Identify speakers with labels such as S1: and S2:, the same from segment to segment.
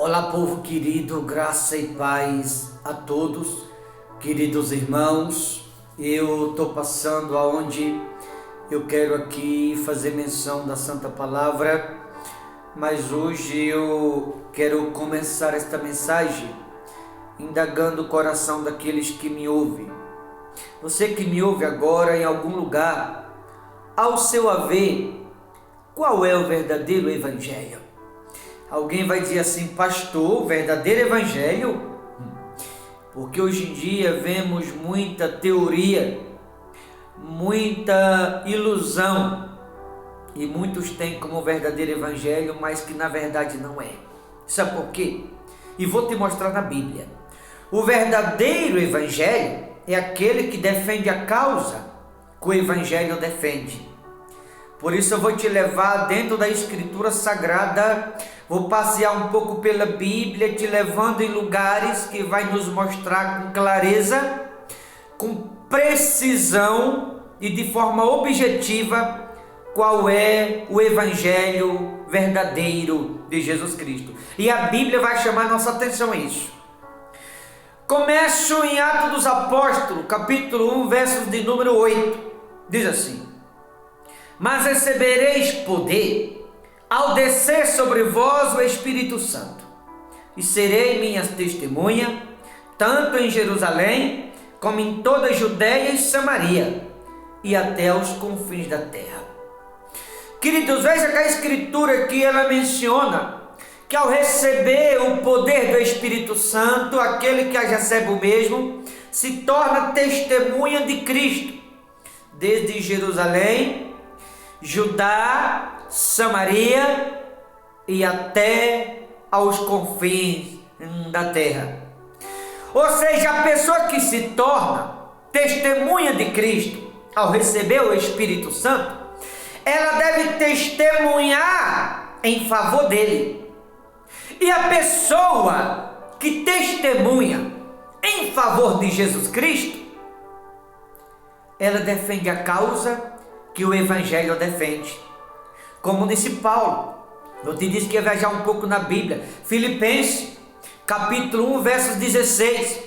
S1: Olá, povo querido, graça e paz a todos, queridos irmãos. Eu estou passando aonde eu quero aqui fazer menção da Santa Palavra, mas hoje eu quero começar esta mensagem indagando o coração daqueles que me ouvem. Você que me ouve agora em algum lugar, ao seu haver, qual é o verdadeiro evangelho? Alguém vai dizer assim: pastor, verdadeiro evangelho? Porque hoje em dia vemos muita teoria, muita ilusão, e muitos têm como verdadeiro evangelho, mas que na verdade não é. Sabe por quê? E vou te mostrar na Bíblia. O verdadeiro evangelho é aquele que defende a causa que o evangelho defende. Por isso eu vou te levar dentro da Escritura Sagrada, vou passear um pouco pela Bíblia, te levando em lugares que vai nos mostrar com clareza, com precisão e de forma objetiva qual é o Evangelho verdadeiro de Jesus Cristo. E a Bíblia vai chamar nossa atenção a isso. Começo em Atos dos Apóstolos, capítulo 1, versos de número 8. Diz assim: mas recebereis poder ao descer sobre vós o Espírito Santo, e serei minhas testemunhas, tanto em Jerusalém, como em toda a Judeia e Samaria, e até aos confins da terra. Queridos, veja que a Escritura aqui, ela menciona que ao receber o poder do Espírito Santo, aquele que a recebe o mesmo, se torna testemunha de Cristo, desde Jerusalém, Judá, Samaria e até aos confins da terra. Ou seja, a pessoa que se torna testemunha de Cristo ao receber o Espírito Santo, ela deve testemunhar em favor dele. E a pessoa que testemunha em favor de Jesus Cristo, ela defende a causa que o Evangelho defende. Como disse Paulo, eu te disse que ia viajar um pouco na Bíblia, Filipenses, capítulo 1, versos 16.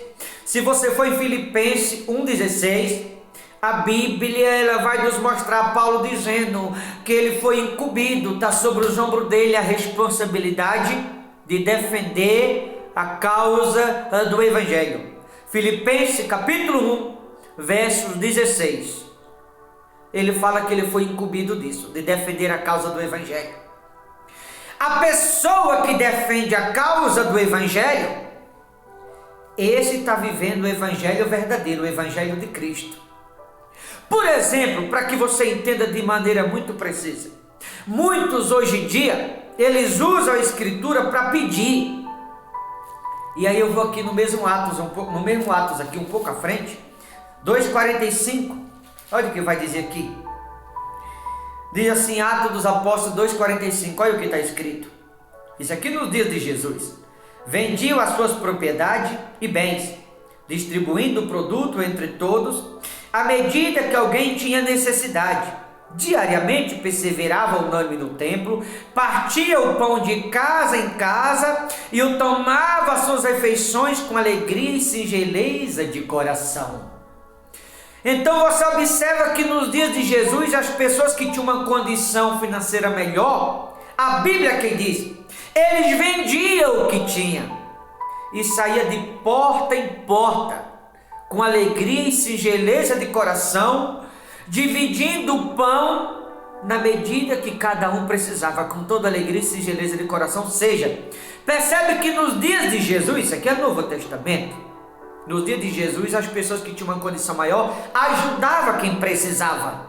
S1: Se você for em Filipenses 1,16, a Bíblia ela vai nos mostrar Paulo dizendo que ele foi incumbido, está sobre os ombros dele a responsabilidade de defender a causa do Evangelho. Filipenses, capítulo 1, versos 16. Ele fala que ele foi incumbido disso, de defender a causa do Evangelho. A pessoa que defende a causa do Evangelho, esse está vivendo o Evangelho verdadeiro, o Evangelho de Cristo. Por exemplo, para que você entenda de maneira muito precisa, muitos hoje em dia, eles usam a Escritura para pedir. E aí eu vou aqui no mesmo Atos, aqui um pouco à frente, 2,45. Olha o que vai dizer aqui. Diz assim, Atos dos Apóstolos 2,45. Olha o que está escrito. Isso aqui nos dias de Jesus. Vendiam as suas propriedades e bens, distribuindo o produto entre todos, à medida que alguém tinha necessidade. Diariamente perseveravam unânime no templo, partia o pão de casa em casa e o tomava as suas refeições com alegria e singeleza de coração. Então você observa que nos dias de Jesus, as pessoas que tinham uma condição financeira melhor, a Bíblia quem diz, eles vendiam o que tinham e saía de porta em porta, com alegria e singeleza de coração, dividindo o pão na medida que cada um precisava, com toda alegria e singeleza de coração. Ou seja, percebe que nos dias de Jesus, isso aqui é Novo Testamento, nos dias de Jesus, as pessoas que tinham uma condição maior ajudavam quem precisava.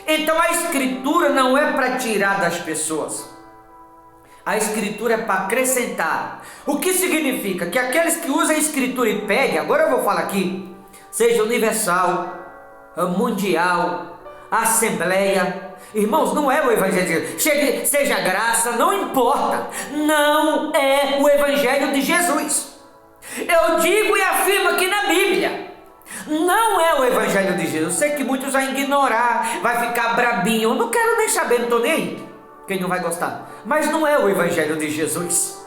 S1: Então a Escritura não é para tirar das pessoas. A Escritura é para acrescentar. O que significa? Que aqueles que usam a Escritura e pedem, agora eu vou falar aqui, seja universal, mundial, assembleia, irmãos, não é o Evangelho de Jesus. Seja graça, não importa. Não é o Evangelho de Jesus. Eu digo e afirmo aqui na Bíblia, não é o Evangelho de Jesus. Eu sei que muitos vão ignorar, vai ficar brabinho. Eu não quero nem saber, não estou nem aí. Quem não vai gostar? Mas não é o Evangelho de Jesus.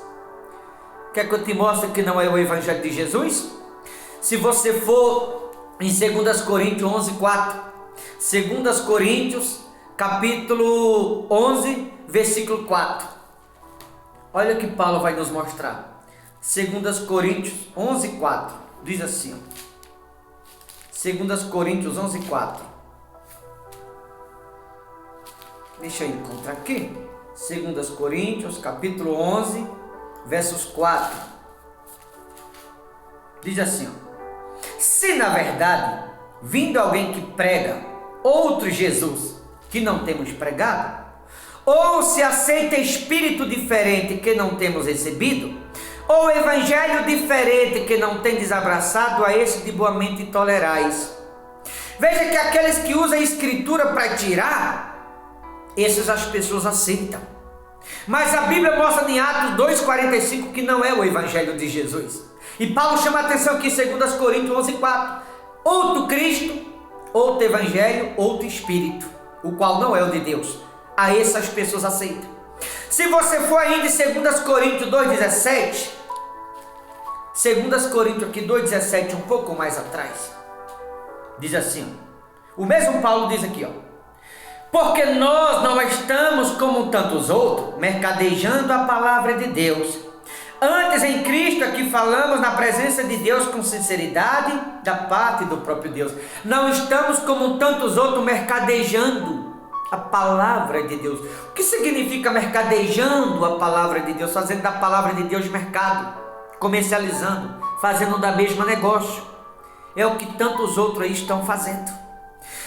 S1: Quer que eu te mostre que não é o Evangelho de Jesus? Se você for em 2 Coríntios 11, 4. 2 Coríntios, capítulo 11, versículo 4. Olha o que Paulo vai nos mostrar. 2 Coríntios 11, 4. Diz assim. 2 Coríntios 11, 4. Deixa eu encontrar aqui. 2 Coríntios, capítulo 11, versos 4. Diz assim, ó. Se na verdade, vindo alguém que prega outro Jesus que não temos pregado, ou se aceita espírito diferente que não temos recebido, ou evangelho diferente que não tendes abraçado, a esse de boa mente tolerais. Veja que aqueles que usam a escritura para tirar, esses as pessoas aceitam. Mas a Bíblia mostra em Atos 2,45 que não é o evangelho de Jesus. E Paulo chama a atenção aqui em 2 Coríntios 11, 4. Outro Cristo, outro evangelho, outro espírito, o qual não é o de Deus. A essas pessoas aceitam. Se você for ainda em 2 Coríntios 2,17, 2 Coríntios aqui 2,17, um pouco mais atrás, diz assim, o mesmo Paulo diz aqui, ó. Porque nós não estamos como tantos outros, mercadejando a palavra de Deus. Antes em Cristo aqui falamos na presença de Deus com sinceridade da parte do próprio Deus. Não estamos como tantos outros mercadejando a palavra de Deus. O que significa mercadejando a palavra de Deus? Fazendo da palavra de Deus mercado, comercializando, fazendo da mesma negócio. É o que tantos outros aí estão fazendo.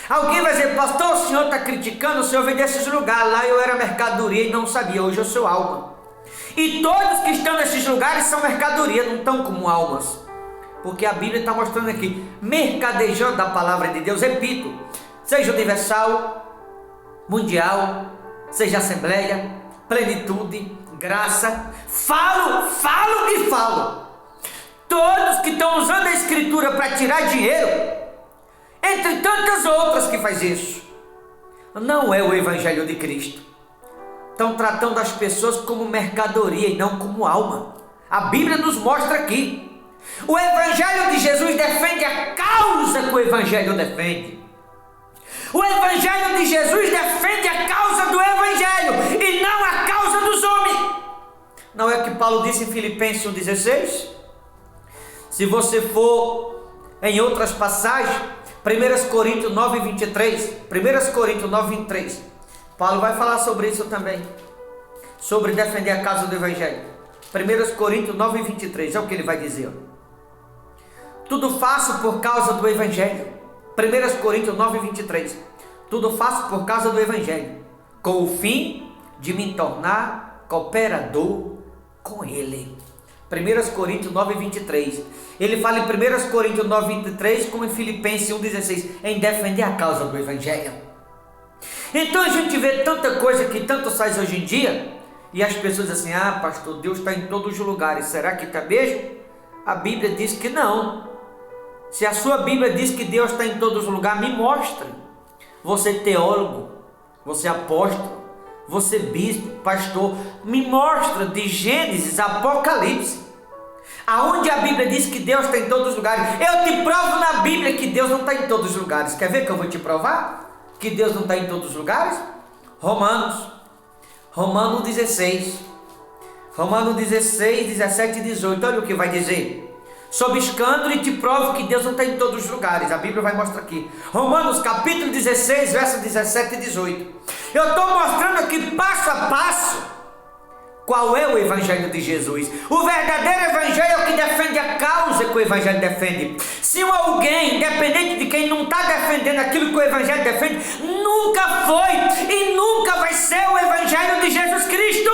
S1: Alguém vai dizer, pastor, o senhor está criticando, o senhor vem desses lugares, lá eu era mercadoria e não sabia, hoje eu sou alma. E todos que estão nesses lugares são mercadoria, não estão como almas. Porque a Bíblia está mostrando aqui, mercadejando a palavra de Deus, repito, seja universal, mundial, seja assembleia, plenitude, graça, falo e falo. Todos que estão usando a escritura para tirar dinheiro, entre tantas outras que faz isso, não é o evangelho de Cristo. Estão tratando as pessoas como mercadoria e não como alma. A Bíblia nos mostra aqui. O evangelho de Jesus defende a causa que o evangelho defende. O evangelho de Jesus defende a causa do evangelho e não a causa dos homens. Não é o que Paulo disse em Filipenses 1,16? Se você for em outras passagens, 1 Coríntios 9,23, 1 Coríntios 9,23, Paulo vai falar sobre isso também, sobre defender a causa do evangelho. 1 Coríntios 9,23, é o que ele vai dizer. Tudo faço por causa do evangelho. 1 Coríntios 9,23, tudo faço por causa do evangelho, com o fim de me tornar cooperador com ele. 1 Coríntios 9,23, ele fala em 1 Coríntios 9,23 como em Filipenses 1,16, em defender a causa do evangelho. Então a gente vê tanta coisa que tanto faz hoje em dia, e as pessoas dizem assim, ah pastor, Deus está em todos os lugares, será que está mesmo? A Bíblia diz que não. Se a sua Bíblia diz que Deus está em todos os lugares, me mostre. Você teólogo, você apóstolo, você bispo, pastor, me mostra de Gênesis a Apocalipse, aonde a Bíblia diz que Deus está em todos os lugares. Eu te provo na Bíblia que Deus não está em todos os lugares. Quer ver que eu vou te provar que Deus não está em todos os lugares? Romanos 16, Romanos 16, 17 e 18, olha o que vai dizer. Sob escândalo e te provo que Deus não está em todos os lugares. A Bíblia vai mostrar aqui. Romanos capítulo 16, versos 17 e 18. Eu estou mostrando aqui passo a passo qual é o evangelho de Jesus. O verdadeiro evangelho é o que defende a causa que o evangelho defende. Se alguém, independente de quem, não está defendendo aquilo que o evangelho defende, nunca foi e nunca vai ser o evangelho de Jesus Cristo.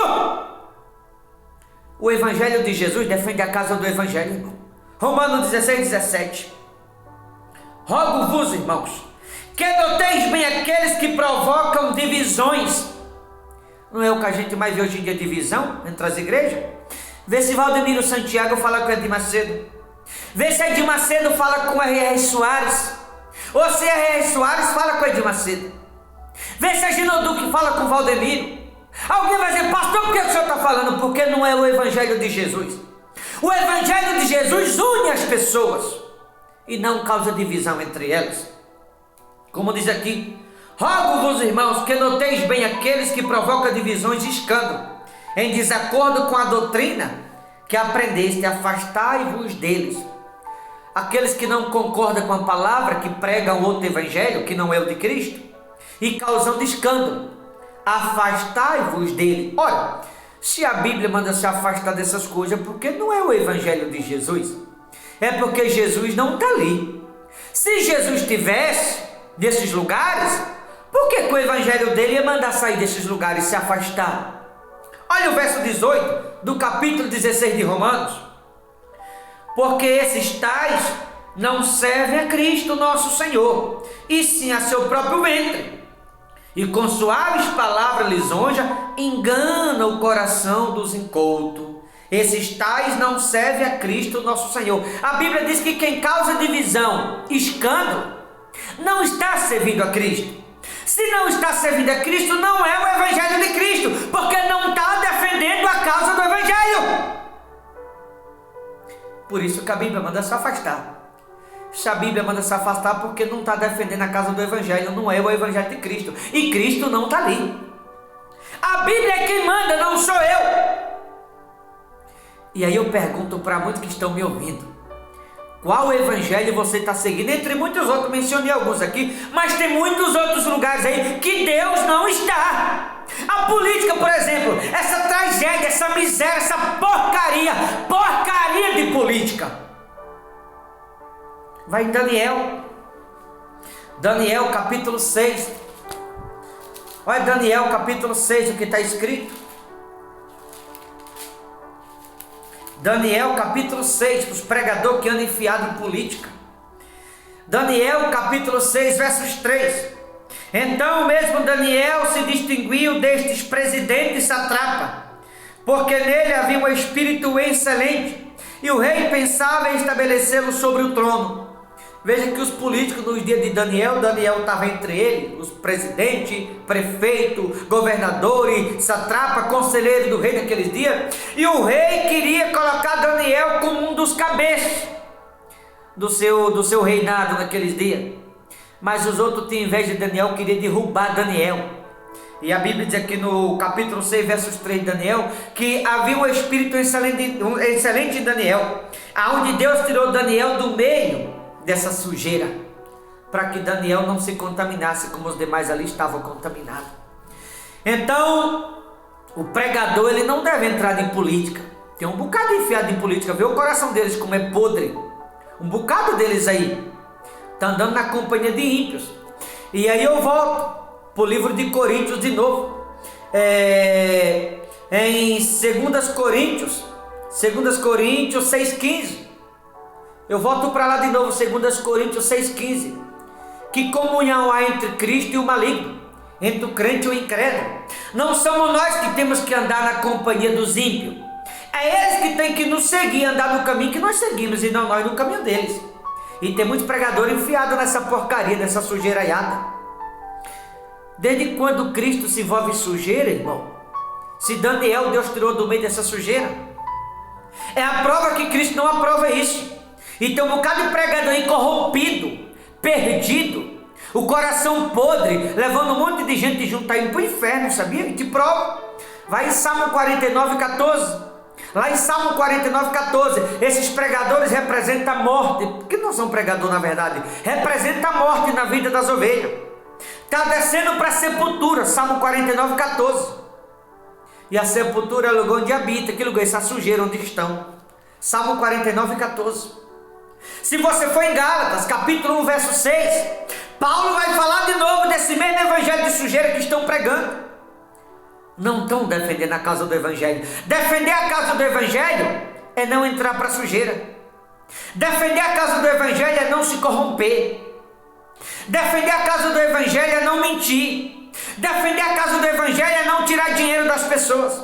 S1: O evangelho de Jesus defende a causa do evangelho, irmão. Romanos 16, 17. Rogo-vos, irmãos, que noteis bem aqueles que provocam divisões. Não é o que a gente mais vê hoje em dia, divisão entre as igrejas? Vê se Valdemiro Santiago fala com Edir Macedo. Vê se Edir Macedo fala com R.R. Soares. Ou se R.R. Soares fala com Edir Macedo. Vê se a Ginoduque fala com Valdemiro. Alguém vai dizer, pastor, por que o senhor está falando? Porque não é o evangelho de Jesus. O Evangelho de Jesus une as pessoas e não causa divisão entre elas. Como diz aqui: rogo-vos, irmãos, que noteis bem aqueles que provocam divisões e escândalo, em desacordo com a doutrina que aprendeste, afastai-vos deles. Aqueles que não concordam com a palavra, que pregam outro evangelho, que não é o de Cristo, e causam escândalo, afastai-vos dele. Ora, se a Bíblia manda se afastar dessas coisas, porque não é o evangelho de Jesus, é porque Jesus não está ali. Se Jesus estivesse desses lugares, por que o evangelho dele ia mandar sair desses lugares e se afastar? Olha o verso 18 do capítulo 16 de Romanos: porque esses tais não servem a Cristo nosso Senhor, e sim a seu próprio ventre, e com suaves palavras lisonja engana o coração dos incautos. Esses tais não servem a Cristo nosso Senhor. A Bíblia diz que quem causa divisão, escândalo, não está servindo a Cristo. Se não está servindo a Cristo, não é o Evangelho de Cristo, porque não está defendendo a causa do Evangelho. Por isso que a Bíblia manda se afastar. Se a Bíblia manda se afastar, porque não está defendendo a causa do Evangelho, não é o Evangelho de Cristo, e Cristo não está ali. A Bíblia é quem manda, não sou eu. E aí eu pergunto para muitos que estão me ouvindo: qual evangelho você está seguindo? Entre muitos outros, mencionei alguns aqui, mas tem muitos outros lugares aí que Deus não está. A política, por exemplo, essa tragédia, essa miséria, essa porcaria de política. Vai em Daniel capítulo 6. Olha Daniel capítulo 6, o que está escrito. Daniel capítulo 6, para os pregadores que andam enfiados em política. Daniel capítulo 6, versos 3. Então mesmo Daniel se distinguiu destes presidentes satrapa, porque nele havia um espírito excelente, e o rei pensava em estabelecê-lo sobre o trono. Veja que os políticos nos dias de Daniel estava entre eles, os presidentes, prefeito, governadores, satrapa, conselheiro do rei naqueles dias, e o rei queria colocar Daniel como um dos cabeças do seu reinado naqueles dias. Mas os outros tinham inveja de Daniel, queriam derrubar Daniel. E a Bíblia diz aqui no capítulo 6, versos 3 de Daniel, que havia um espírito excelente em Daniel, aonde Deus tirou Daniel do meio dessa sujeira, para que Daniel não se contaminasse como os demais ali estavam contaminados. Então, o pregador, ele não deve entrar em política. Tem um bocado enfiado em política, vê o coração deles como é podre. Um bocado deles aí está andando na companhia de ímpios. E aí eu volto para o livro de Coríntios de novo, em 2 Coríntios 6,15. Eu volto para lá de novo, 2 Coríntios 6,15. Que comunhão há entre Cristo e o maligno, entre o crente e o incrédulo? Não somos nós que temos que andar na companhia dos ímpios. É eles que têm que nos seguir, andar no caminho que nós seguimos, e não nós no caminho deles. E tem muitos pregadores enfiados nessa porcaria, nessa sujeiraiada. Desde quando Cristo se envolve em sujeira, irmão? Se Daniel, Deus tirou do meio dessa sujeira, é a prova que Cristo não aprova isso. E tem um bocado de pregador aí corrompido, perdido, o coração podre, levando um monte de gente junto aí para o inferno, sabia? E te prova. Vai em Salmo 49,14. Lá em Salmo 49,14, esses pregadores representam a morte, porque não são pregadores na verdade, representam a morte na vida das ovelhas. Está descendo para a sepultura, Salmo 49,14. E a sepultura é o lugar onde habita, que lugar, essa sujeira onde estão. Salmo 49,14. Se você for em Gálatas, capítulo 1, verso 6, Paulo vai falar de novo desse mesmo evangelho de sujeira que estão pregando. Não estão defendendo a causa do evangelho. Defender a causa do evangelho é não entrar para a sujeira. Defender a causa do evangelho é não se corromper. Defender a causa do evangelho é não mentir. Defender a causa do evangelho é não tirar dinheiro das pessoas.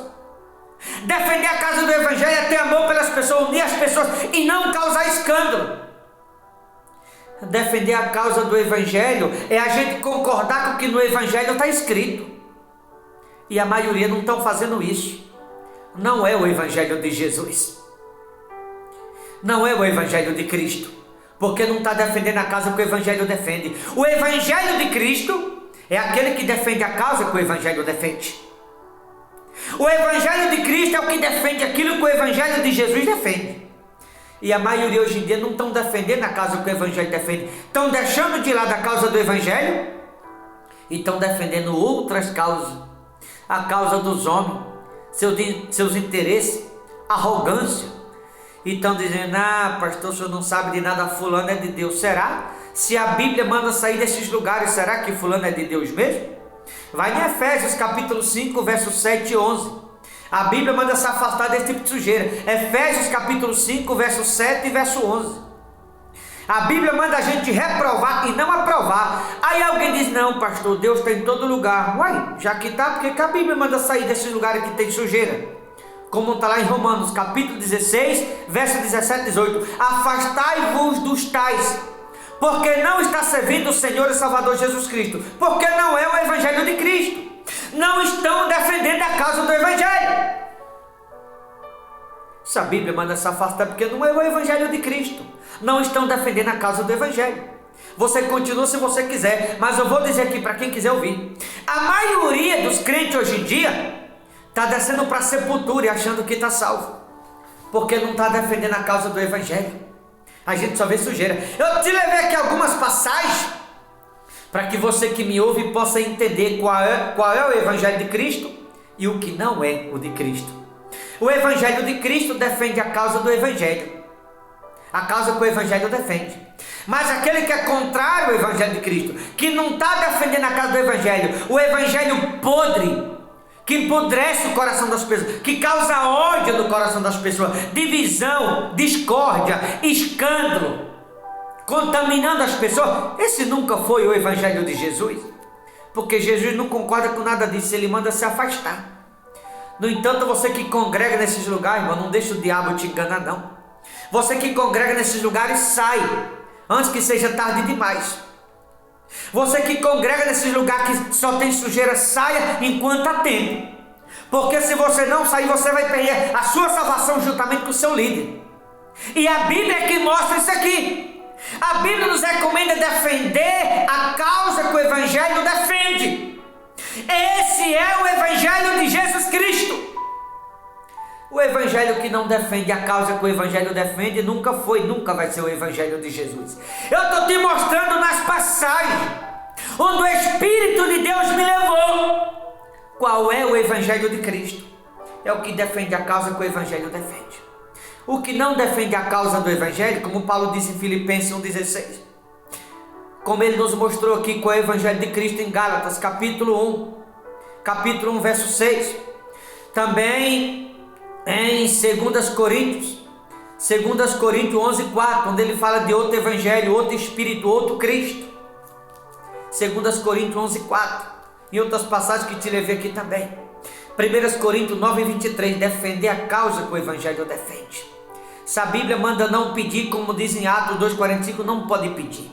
S1: Defender a causa do evangelho é ter amor pelas pessoas, unir as pessoas e não causar escândalo. Defender a causa do evangelho é a gente concordar com o que no evangelho está escrito. E a maioria não estão fazendo isso. Não é o evangelho de Jesus. não é o Evangelho de Cristo, porque não está defendendo a causa que o Evangelho defende. O Evangelho de Cristo é aquele que defende a causa que o Evangelho defende. O Evangelho de Cristo é o que defende aquilo que o Evangelho de Jesus defende. E a maioria hoje em dia não estão defendendo a causa que o Evangelho defende. Estão deixando de lado a causa do Evangelho e estão defendendo outras causas. A causa dos homens, seus interesses, arrogância. E estão dizendo, pastor, o senhor não sabe de nada, fulano é de Deus. Será? Se a Bíblia manda sair desses lugares, será que fulano é de Deus mesmo? Vai em Efésios capítulo 5, versos 7 e 11. A Bíblia manda se afastar desse tipo de sujeira. Efésios capítulo 5, verso 7 e verso 11. A Bíblia manda a gente reprovar e não aprovar. Aí alguém diz, não pastor, Deus está em todo lugar. Uai, já que está, por que a Bíblia manda sair desses lugares que tem sujeira? Como está lá em Romanos capítulo 16, verso 17 e 18. Afastai-vos dos tais, porque não está servindo o Senhor e Salvador Jesus Cristo, porque não é o Evangelho de Cristo. Não estão defendendo a causa do Evangelho. Se a Bíblia manda se afastar, porque não é o Evangelho de Cristo. Não estão defendendo a causa do Evangelho. Você continua se você quiser, mas eu vou dizer aqui para quem quiser ouvir. A maioria dos crentes hoje em dia está descendo para a sepultura e achando que está salvo, porque não está defendendo a causa do Evangelho. A gente só vê sujeira. Eu te levei aqui algumas passagens para que você que me ouve possa entender qual é o Evangelho de Cristo e o que não é o de Cristo. O Evangelho de Cristo defende a causa do Evangelho, a causa que o Evangelho defende. Mas aquele que é contrário ao Evangelho de Cristo, que não está defendendo a causa do Evangelho, o Evangelho podre, que empodrece o coração das pessoas, que causa ódio no coração das pessoas, divisão, discórdia, escândalo, contaminando as pessoas. Esse nunca foi o Evangelho de Jesus, porque Jesus não concorda com nada disso, ele manda se afastar. No entanto, você que congrega nesses lugares, irmão, não deixa o diabo te enganar não. Você que congrega nesses lugares, sai antes que seja tarde demais. Você que congrega nesses lugares que só tem sujeira, saia enquanto há tempo, porque se você não sair, você vai perder a sua salvação juntamente com o seu líder. E a Bíblia é que mostra isso aqui. A Bíblia nos recomenda defender a causa que o Evangelho defende. Esse é o Evangelho de Jesus Cristo. O Evangelho que não defende a causa que o Evangelho defende nunca foi, nunca vai ser o Evangelho de Jesus. Eu estou te mostrando nas passagens onde o Espírito de Deus me levou qual é o Evangelho de Cristo. É o que defende a causa que o Evangelho defende. O que não defende a causa do Evangelho, como Paulo disse em Filipenses 1,16, como ele nos mostrou aqui com o Evangelho de Cristo em Gálatas capítulo 1, verso 6, também em 2 Coríntios 11,4, onde ele fala de outro Evangelho, outro Espírito, outro Cristo. 2 Coríntios 11,4, e outras passagens que te levei aqui também. 1 Coríntios 9,23, defender a causa que o Evangelho defende. Se a Bíblia manda não pedir, como diz em Atos 2,45, não pode pedir.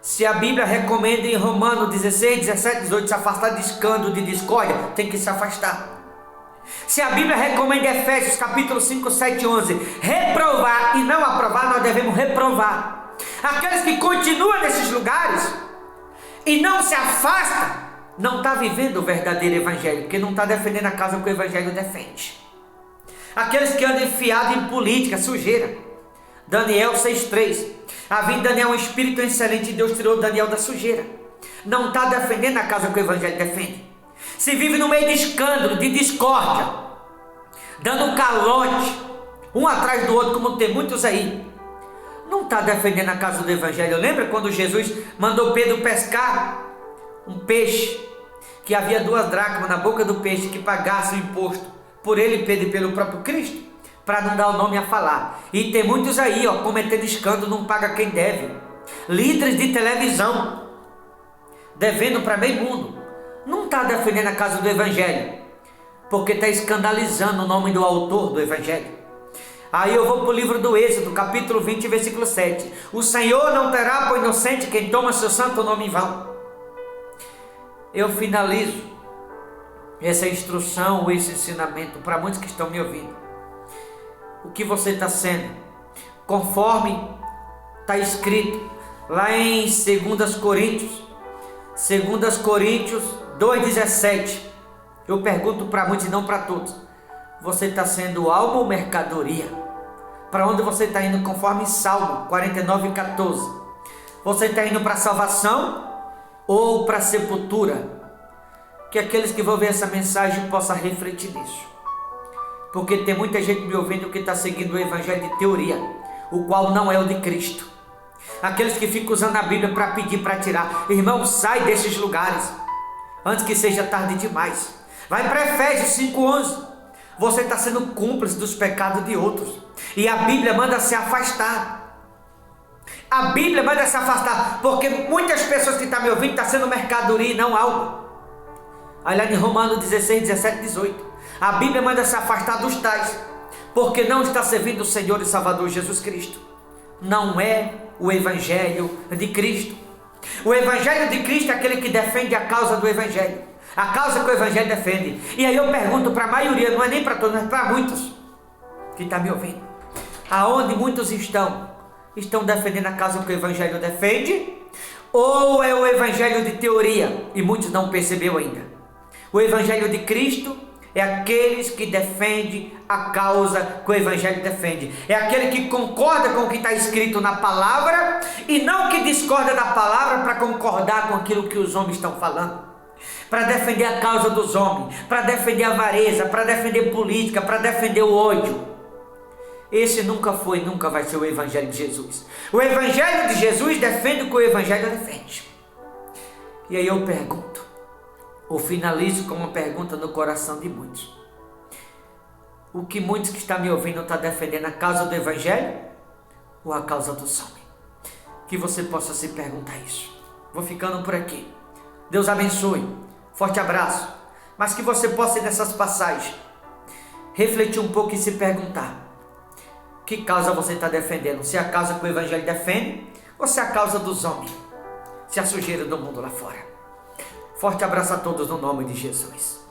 S1: Se a Bíblia recomenda em Romanos 16, 17, 18, se afastar de escândalo, de discórdia, tem que se afastar. Se a Bíblia recomenda em Efésios capítulo 5, 7 e 11, reprovar e não aprovar, nós devemos reprovar. Aqueles que continuam nesses lugares e não se afastam, não está vivendo o verdadeiro Evangelho, porque não está defendendo a causa que o Evangelho defende. Aqueles que andam enfiados em política, sujeira. Daniel 6,3, havia em Daniel um espírito excelente e Deus tirou Daniel da sujeira. Não está defendendo a causa que o Evangelho defende. Se vive no meio de escândalo, de discórdia, dando um calote um atrás do outro, como tem muitos aí, não está defendendo a causa do Evangelho. Lembra quando Jesus mandou Pedro pescar um peixe, que havia 2 dracmas na boca do peixe, que pagasse o imposto por ele, Pedro, e pelo próprio Cristo, para não dar o nome a falar. E tem muitos aí, cometendo escândalo, não paga quem deve. Líderes de televisão devendo para meio mundo. Não está defendendo a causa do Evangelho, porque está escandalizando o nome do autor do Evangelho. Aí eu vou para o livro do Êxodo, capítulo 20, versículo 7. O Senhor não terá por inocente quem toma seu santo nome em vão. Eu finalizo essa instrução, esse ensinamento para muitos que estão me ouvindo, o que você está sendo, conforme está escrito lá em 2 Coríntios 2,17. Eu pergunto para muitos e não para todos: você está sendo algo ou mercadoria? Para onde você está indo, conforme Salmo 49,14? Você está indo para a salvação ou para a sepultura? Que aqueles que vão ver essa mensagem possam refletir nisso. Porque tem muita gente me ouvindo que está seguindo o evangelho de teoria, o qual não é o de Cristo. Aqueles que ficam usando a Bíblia para pedir, para tirar. Irmão, sai desses lugares antes que seja tarde demais. Vai para Efésios 5,11. Você está sendo cúmplice dos pecados de outros, e a Bíblia manda se afastar. A Bíblia manda se afastar, porque muitas pessoas que estão me ouvindo estão sendo mercadoria e não algo. Aí lá em Romanos 16, 17, 18, a Bíblia manda se afastar dos tais, porque não está servindo o Senhor e Salvador Jesus Cristo. Não é o Evangelho de Cristo. O Evangelho de Cristo é aquele que defende a causa do Evangelho, a causa que o Evangelho defende. E aí eu pergunto para a maioria, não é nem para todos, mas para muitos que estão me ouvindo: aonde muitos estão defendendo a causa que o Evangelho defende, ou é o Evangelho de teoria e muitos não perceberam ainda? O Evangelho de Cristo é aqueles que defendem a causa que o Evangelho defende. É aquele que concorda com o que está escrito na palavra e não que discorda da palavra para concordar com aquilo que os homens estão falando, para defender a causa dos homens, para defender a avareza, para defender política, para defender o ódio. Esse nunca foi, nunca vai ser o Evangelho de Jesus. O Evangelho de Jesus defende o que o Evangelho defende. E aí eu pergunto, ou finalizo com uma pergunta no coração de muitos: o que muitos que estão me ouvindo estão defendendo, a causa do Evangelho ou a causa dos homens? Que você possa se perguntar isso. Vou ficando por aqui. Deus abençoe. Forte abraço. Mas que você possa, nessas passagens, refletir um pouco e se perguntar: que causa você está defendendo? Se é a causa que o Evangelho defende, ou se é a causa dos homens, se é a sujeira do mundo lá fora? Forte abraço a todos no nome de Jesus.